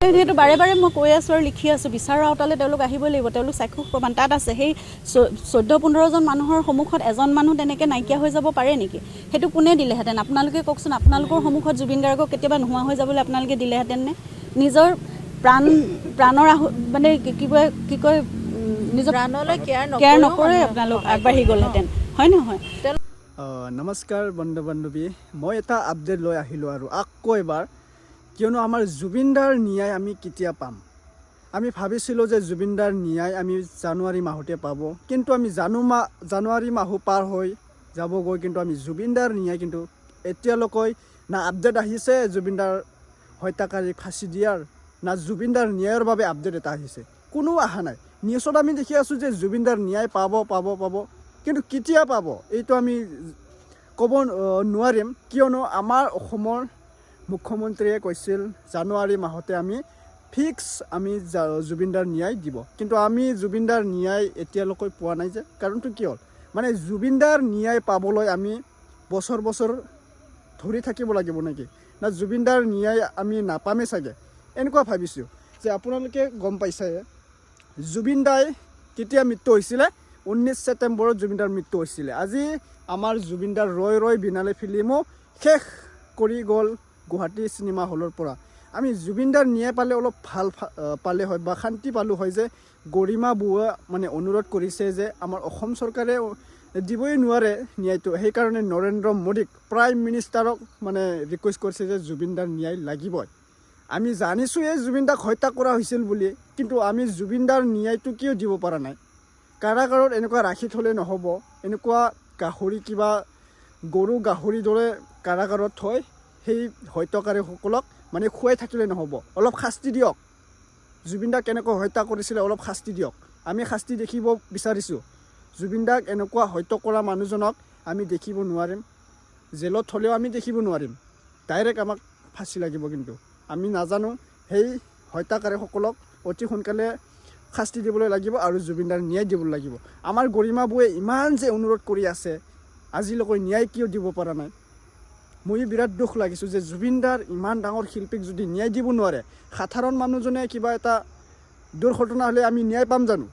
সেইটো বাৰে বাৰে মই কৈ আছোঁ আৰু লিখি আছোঁ, বিচাৰৰ আওতালে তেওঁলোক আহিবই লাগিব। তেওঁলোক চাক্ষুষ প্ৰমাণ তাত আছে। সেই 14-15জন মানুহৰ সন্মুখত এজন মানুহ তেনেকৈ নাইকিয়া হৈ যাব পাৰে নেকি? সেইটো কোনে দিলেহেঁতেন? আপোনালোকে কওকচোন। আপোনালোকৰ সন্মুখত জুবিন গাৰ্গক কেতিয়াবা নোহোৱা হৈ যাবলৈ আপোনালোকে দিলেহেঁতেন নে? নিজৰ প্ৰাণৰ মানে কি কয় নিজৰ প্ৰাণলৈ কেয়াৰ নকৰে আপোনালোক আগবাঢ়ি গ'লহেঁতেন, হয় নহয়? নমস্কাৰ বন্ধু বান্ধৱী, মই এটা আপডেট লৈ আহিলোঁ আৰু আকৌ এবাৰ, কিয়নো আমাৰ জুবিনদাৰ ন্যায় আমি কেতিয়া পাম? আমি ভাবিছিলোঁ যে জুবিনদাৰ ন্যায় আমি জানুৱাৰী মাহতে পাব, কিন্তু আমি জানুৱাৰী মাহো পাৰ হৈ যাবগৈ, কিন্তু আমি জুবিনদাৰ ন্যায় কিন্তু এতিয়ালৈকে না আপডেট আহিছে জুবিনদাৰ হত্যাকাৰীক ফাঁচি দিয়াৰ, না জুবিনদাৰ ন্যায়ৰ বাবে আপডেট এটা আহিছে। কোনো অহা নাই। নিউজত আমি দেখি আছোঁ যে জুবিনদাৰ ন্যায় পাব, কিন্তু কেতিয়া পাব এইটো আমি ক'ব নোৱাৰিম, কিয়নো আমাৰ অসমৰ মুখ্যমন্ত্ৰীয়ে কৈছিল জানুৱাৰী মাহতে আমি ফিক্স জুবিনদাৰ ন্যায় দিব, কিন্তু আমি জুবিনদাৰ ন্যায় এতিয়ালৈকে পোৱা নাই যে। কাৰণটো কি হ'ল, মানে জুবিনদাৰ ন্যায় পাবলৈ আমি বছৰ ধৰি থাকিব লাগিব নেকি? না জুবিনদাৰ ন্যায় আমি নাপামেই চাগে, এনেকুৱা ভাবিছোঁ। যে আপোনালোকে গম পাইছে জুবিনদাই কেতিয়া মৃত্যু হৈছিলে? 19 ছেপ্টেম্বৰত জুবিনদাৰ মৃত্যু হৈছিলে। আজি আমাৰ জুবিনদাৰ ৰৈ বিনালে ফিল্মো শেষ কৰি গ'ল গুৱাহাটী চিনেমা হলৰ পৰা। আমি জুবিনদাৰ ন্যায় পালে অলপ ভাল পালে হয় বা শান্তি পালোঁ হয়। যে গৰিমা বৌৱে মানে অনুৰোধ কৰিছে যে আমাৰ অসম চৰকাৰে দিবই নোৱাৰে ন্যায়টো, সেইকাৰণে নৰেন্দ্ৰ মোদীক প্ৰাইম মিনিষ্টাৰক মানে ৰিকুৱেষ্ট কৰিছে যে জুবিনদাৰ ন্যায় লাগিবই। আমি জানিছোঁ এই জুবিনদাক হত্যা কৰা হৈছিল বুলি, কিন্তু আমি জুবিনদাৰ ন্যায়টো কিয় দিব পৰা নাই? কাৰাগাৰত এনেকুৱা ৰাখি থ'লে নহ'ব। এনেকুৱা গাহৰি কিবা গৰু গাহৰিৰ দৰে কাৰাগাৰত থৈ সেই হত্যাকাৰীসকলক মানে খুৱাই থাকিলে নহ'ব। অলপ শাস্তি দিয়ক। জুবিনদাক কেনেকৈ হত্যা কৰিছিলে অলপ শাস্তি দিয়ক। আমি শাস্তি দেখিব বিচাৰিছোঁ। জুবিনদাক এনেকুৱা হত্যা কৰা মানুহজনক আমি দেখিব নোৱাৰিম, জেলত থ'লেও আমি দেখিব নোৱাৰিম। ডাইৰেক্ট আমাক ফাঁচি লাগিব। কিন্তু আমি নাজানো, সেই হত্যাকাৰীসকলক অতি সোনকালে শাস্তি দিবলৈ লাগিব আৰু জুবিনদাৰ ন্যায় দিবলৈ লাগিব। আমাৰ গৰিমা বৌৱে ইমান যে অনুৰোধ কৰি আছে, আজিলৈকে ন্যায় কিয় দিব পৰা নাই? মই বিৰাট দুখ লাগিছোঁ যে জুবিনদাৰ ইমান ডাঙৰ শিল্পীক যদি ন্যায় দিব নোৱাৰে, সাধাৰণ মানুহজনে কিবা এটা দুৰ্ঘটনা হ'লে আমি ন্যায় পাম জানো?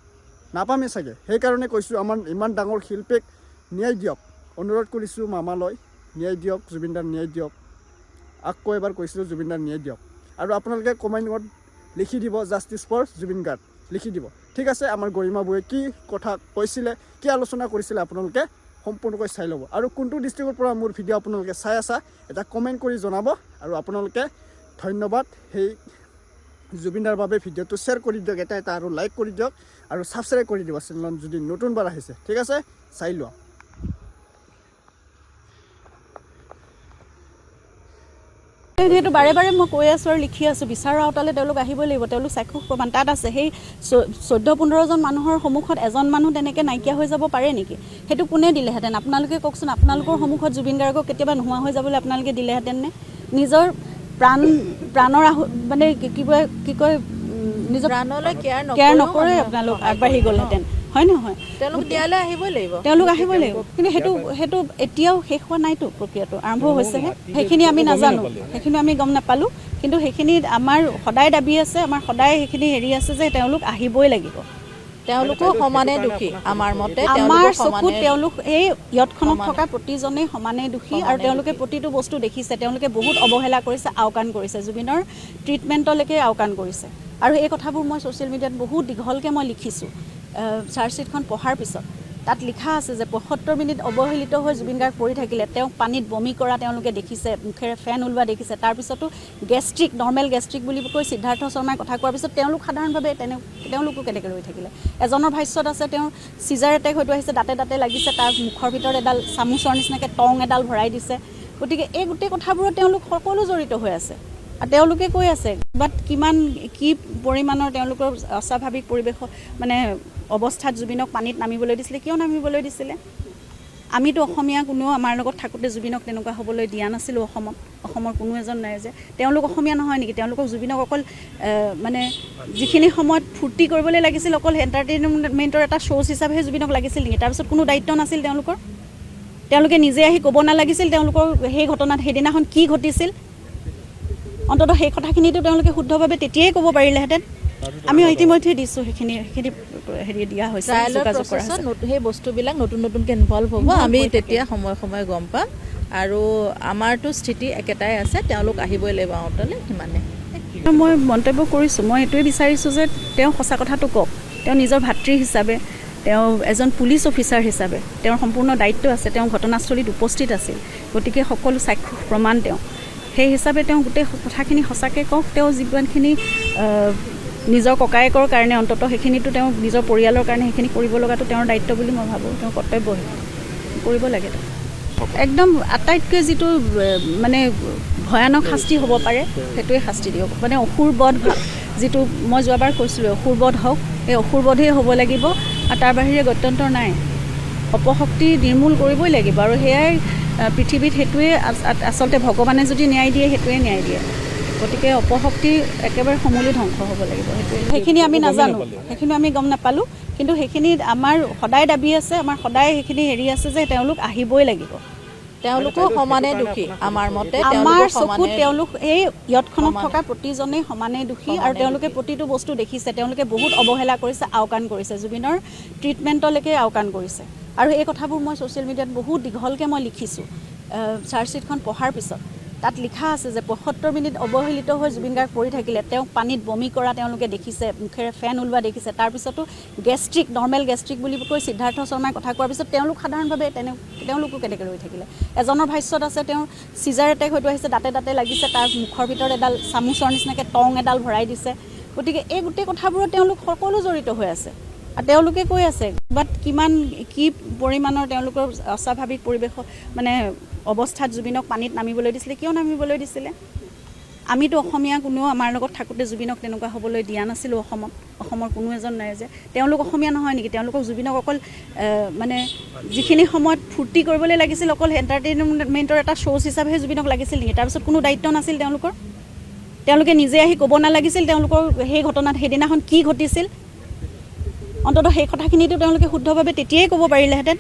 নাপামেই চাগে। সেইকাৰণে কৈছোঁ আমাৰ ইমান ডাঙৰ শিল্পীক ন্যায় দিয়ক। অনুৰোধ কৰিছোঁ মামালৈ, ন্যায় দিয়ক, জুবিনদাৰ ন্যায় দিয়ক। আকৌ এবাৰ কৈছিলোঁ জুবিনদাৰ ন্যায় দিয়ক। আৰু আপোনালোকে কমেণ্টত লিখি দিব জাষ্টিছ ফৰ জুবিন গাৰ্গ লিখি দিব। ঠিক আছে, আমাৰ গৰিমা বৌৱে কি কথা কৈছিলে, কি আলোচনা কৰিছিলে আপোনালোকে সম্পূৰ্ণকৈ চাই ল'ব। আৰু কোনটো ডিষ্ট্ৰিক্টৰ পৰা মোৰ ভিডিঅ' আপোনালোকে চাই আছা এটা কমেণ্ট কৰি জনাব। আৰু আপোনালোকে ধন্যবাদ, সেই জুবিনদাৰ বাবে ভিডিঅ'টো শ্বেয়াৰ কৰি দিয়ক এটা আৰু লাইক কৰি দিয়ক আৰু ছাবস্ক্ৰাইব কৰি দিব চেনেলত যদি নতুনবাৰ আহিছে। ঠিক আছে, চাই লোৱা। সেইটো বাৰে বাৰে মই কৈ আছোঁ আৰু লিখি আছোঁ, বিচাৰৰ আওতালে তেওঁলোক আহিবই লাগিব। তেওঁলোক চাক্ষুষ প্ৰমাণ তাত আছে। সেই 14-15জন মানুহৰ সন্মুখত এজন মানুহ তেনেকৈ নাইকিয়া হৈ যাব পাৰে নেকি? সেইটো কোনে দিলেহেঁতেন? আপোনালোকে কওকচোন। আপোনালোকৰ সন্মুখত জুবিন গাৰ্গক কেতিয়াবা নোহোৱা হৈ যাবলৈ আপোনালোকে দিলেহেঁতেন নে? নিজৰ প্ৰাণৰ মানে কি কয় নিজৰ প্ৰাণলৈ কেয়াৰ নকৰে আপোনালোক আগবাঢ়ি গ'লহেঁতেন, হয় নহয়? তেওঁলোক ন্যায়ালয় আহিবই লাগিব। তেওঁলোক আহিবই লাগিব, কিন্তু সেইটো এতিয়াও শেষ হোৱা নাইতো, প্ৰক্ৰিয়াটো আৰম্ভ হৈছেহে। সেইখিনি আমি নাজানো, সেইখিনি আমি গম নাপালোঁ, কিন্তু সেইখিনি আমাৰ সদায় দাবী আছে, আমাৰ সদায় সেইখিনি হেৰি আছে যে তেওঁলোক আহিবই লাগিব। তেওঁলোকো সমানে দোষী আমাৰ মতে। আমাৰ চকুত তেওঁলোক এই ইয়তখনত থকা প্ৰতিজনেই সমানেই দোষী। আৰু তেওঁলোকে প্ৰতিটো বস্তু দেখিছে। তেওঁলোকে বহুত অৱহেলা কৰিছে, আওকাণ কৰিছে, জুবিনৰ ট্ৰিটমেণ্টলৈকে আওকাণ কৰিছে। আৰু এই কথাবোৰ মই ছ'চিয়েল মিডিয়াত বহুত দীঘলকৈ মই লিখিছোঁ। চাৰ্জশ্বিটখন পঢ়াৰ পিছত তাত লিখা আছে যে 75 মিনিট অৱহেলিত হৈ জুবিন গাৰ্গ পৰি থাকিলে, তেওঁক পানীত বমি কৰা তেওঁলোকে দেখিছে, মুখেৰে ফেন ওলোৱা দেখিছে। তাৰপিছতো নৰ্মেল গেষ্ট্ৰিক বুলি কৈ সিদ্ধাৰ্থ শৰ্মাই কথা কোৱাৰ পিছত তেওঁলোক সাধাৰণভাৱে তেওঁলোকো কেনেকৈ ৰৈ থাকিলে? এজনৰ ভাষ্যত আছে তেওঁৰ চিজাৰ এটেক হয়তো আহিছে, দাঁতে লাগিছে, তাৰ মুখৰ ভিতৰত এডাল চামুচৰ নিচিনাকৈ টং এডাল ভৰাই দিছে। গতিকে এই গোটেই কথাবোৰত তেওঁলোক সকলো জড়িত হৈ আছে। আৰু তেওঁলোকে কৈ আছে বাট কি পৰিমাণৰ তেওঁলোকৰ অস্বাভাৱিক পৰিৱেশ মানে অৱস্থাত জুবিনক পানীত নামিবলৈ দিছিলে। কিয় নামিবলৈ দিছিলে? আমিতো অসমীয়া কোনেও আমাৰ লগত থাকোঁতে জুবিনক তেনেকুৱা হ'বলৈ দিয়া নাছিলোঁ। অসমৰ কোনো এজন নাই যে তেওঁলোক অসমীয়া নহয় নেকি? তেওঁলোকক জুবিনক অকল মানে যিখিনি সময়ত ফূৰ্তি কৰিবলৈ লাগিছিল, অকল এণ্টাৰটেইনমেণ্টৰ এটা শ্ব'জ হিচাপেহে জুবিনক লাগিছিল নেকি? তাৰপিছত কোনো দায়িত্ব নাছিল তেওঁলোকৰ? তেওঁলোকে নিজে আহি ক'ব নালাগিছিল তেওঁলোকৰ সেই ঘটনাত সেইদিনাখন কি ঘটিছিল? অন্ততঃ সেই কথাখিনিতো তেওঁলোকে শুদ্ধভাৱে তেতিয়াই ক'ব পাৰিলেহেঁতেন। আমি ইতিমধ্যে দিছোঁ, সেইখিনি হেৰি দিয়া হৈছে, যোগাযোগ কৰা হৈছে। সেই বস্তুবিলাক নতুনকৈ ইনভলভ হ'ব, আমি তেতিয়া সময়ে গম পাম। আৰু আমাৰতো স্থিতি একেটাই আছে, তেওঁলোক আহিবই লাগিব আউটলৈ, সিমানে। মই মন্তব্য কৰিছোঁ, মই এইটোৱে বিচাৰিছোঁ যে তেওঁ সঁচা কথাটো কওক। তেওঁ নিজৰ ভাতৃ হিচাপে, তেওঁ এজন পুলিচ অফিচাৰ হিচাপে তেওঁৰ সম্পূৰ্ণ দায়িত্ব আছে, তেওঁ ঘটনাস্থলীত উপস্থিত আছিল, গতিকে সকলো সাক্ষ্য প্ৰমাণ তেওঁ, সেই হিচাপে তেওঁ গোটেই কথাখিনি সঁচাকৈ কওক। তেওঁ যিমানখিনি নিজৰ ককায়েকৰ কাৰণে অন্ততঃ সেইখিনিতো তেওঁ নিজৰ পৰিয়ালৰ কাৰণে সেইখিনি কৰিব লগাটো তেওঁৰ দায়িত্ব বুলি মই ভাবোঁ, তেওঁৰ কৰ্তব্য কৰিব লাগে। একদম আটাইতকৈ যিটো মানে ভয়ানক শাস্তি হ'ব পাৰে সেইটোৱে শাস্তি দিয়ক, মানে অসুৰবধ, যিটো মই যোৱাবাৰ কৈছিলোঁ অসুৰবধ হওক, এই অসুৰবধেই হ'ব লাগিব আৰু তাৰ বাহিৰে গত্যন্তৰ নাই। অপশক্তি নিৰ্মূল কৰিবই লাগিব আৰু সেয়াই পৃথিৱীত, সেইটোৱে আচলতে ভগৱানে যদি ন্যায় দিয়ে সেইটোৱে ন্যায় দিয়ে। গতিকে অপশক্তি একেবাৰে সমূলি ধ্বংস হ'ব লাগিব, সেইখিনি আমি নাজানো, সেইখিনি আমি গম নাপালোঁ। কিন্তু সেইখিনি আমাৰ সদায় দাবী আছে, আমাৰ সদায় সেইখিনি হেৰি আছে যে তেওঁলোক আহিবই লাগিব। তেওঁলোকো সমানে দোষী আমাৰ মতে। আমাৰ চকুত তেওঁলোক এই ইয়তখনত থকা প্ৰতিজনেই সমানেই দোষী আৰু তেওঁলোকে প্ৰতিটো বস্তু দেখিছে। তেওঁলোকে বহুত অৱহেলা কৰিছে, আওকাণ কৰিছে, জুবিনৰ ট্ৰিটমেণ্টলৈকে আওকাণ কৰিছে। আৰু এই কথাবোৰ মই ছ'চিয়েল মিডিয়াত বহুত দীঘলকৈ মই লিখিছোঁ। চাৰ্জশ্বিটখন পঢ়াৰ পিছত তাত লিখা আছে যে ৭৫ মিনিট অৱহেলিত হৈ জুবিন গাৰ্গ পৰি থাকিলে, তেওঁক পানীত বমি কৰা তেওঁলোকে দেখিছে, মুখেৰে ফেন ওলোৱা দেখিছে। তাৰপিছতো গেষ্ট্ৰিক, নৰ্মেল গেষ্ট্ৰিক বুলি কৈ সিদ্ধাৰ্থ শৰ্মাই কথা কোৱাৰ পিছত তেওঁলোক সাধাৰণভাৱে তেওঁলোকো কেনেকৈ ৰৈ থাকিলে। এজনৰ ভাষ্যত আছে তেওঁৰ চিজাৰ এটেক হয়তো আহিছে, দাঁতে লাগিছে, তাৰ মুখৰ ভিতৰত এডাল চামুচৰ নিচিনাকৈ টং এডাল ভৰাই দিছে। গতিকে এই গোটেই কথাবোৰত তেওঁলোক সকলো জড়িত হৈ আছে আৰু তেওঁলোকে কৈ আছে বাট কি পৰিমাণৰ তেওঁলোকৰ অস্বাভাৱিক পৰিৱেশ মানে অৱস্থাত জুবিনক পানীত নামিবলৈ দিছিলে, কিয় নামিবলৈ দিছিলে। আমিতো অসমীয়া কোনেও আমাৰ লগত থাকোঁতে জুবিনক তেনেকুৱা হ'বলৈ দিয়া নাছিলোঁ। অসমৰ কোনো এজন নাই যে তেওঁলোক অসমীয়া নহয় নেকি, তেওঁলোকক জুবিনক অকল মানে যিখিনি সময়ত ফূৰ্তি কৰিবলৈ লাগিছিল অকল এণ্টাৰটেইনমেণ্টৰ এটা শ্ব'জ হিচাপেহে জুবিনক লাগিছিল নেকি, তাৰপিছত কোনো দায়িত্ব নাছিল তেওঁলোকৰ। তেওঁলোকে নিজে আহি ক'ব নালাগিছিল তেওঁলোকৰ সেই ঘটনাত সেইদিনাখন কি ঘটিছিল। অন্ততঃ সেই কথাখিনিতো তেওঁলোকে শুদ্ধভাৱে তেতিয়াই ক'ব পাৰিলেহেঁতেন।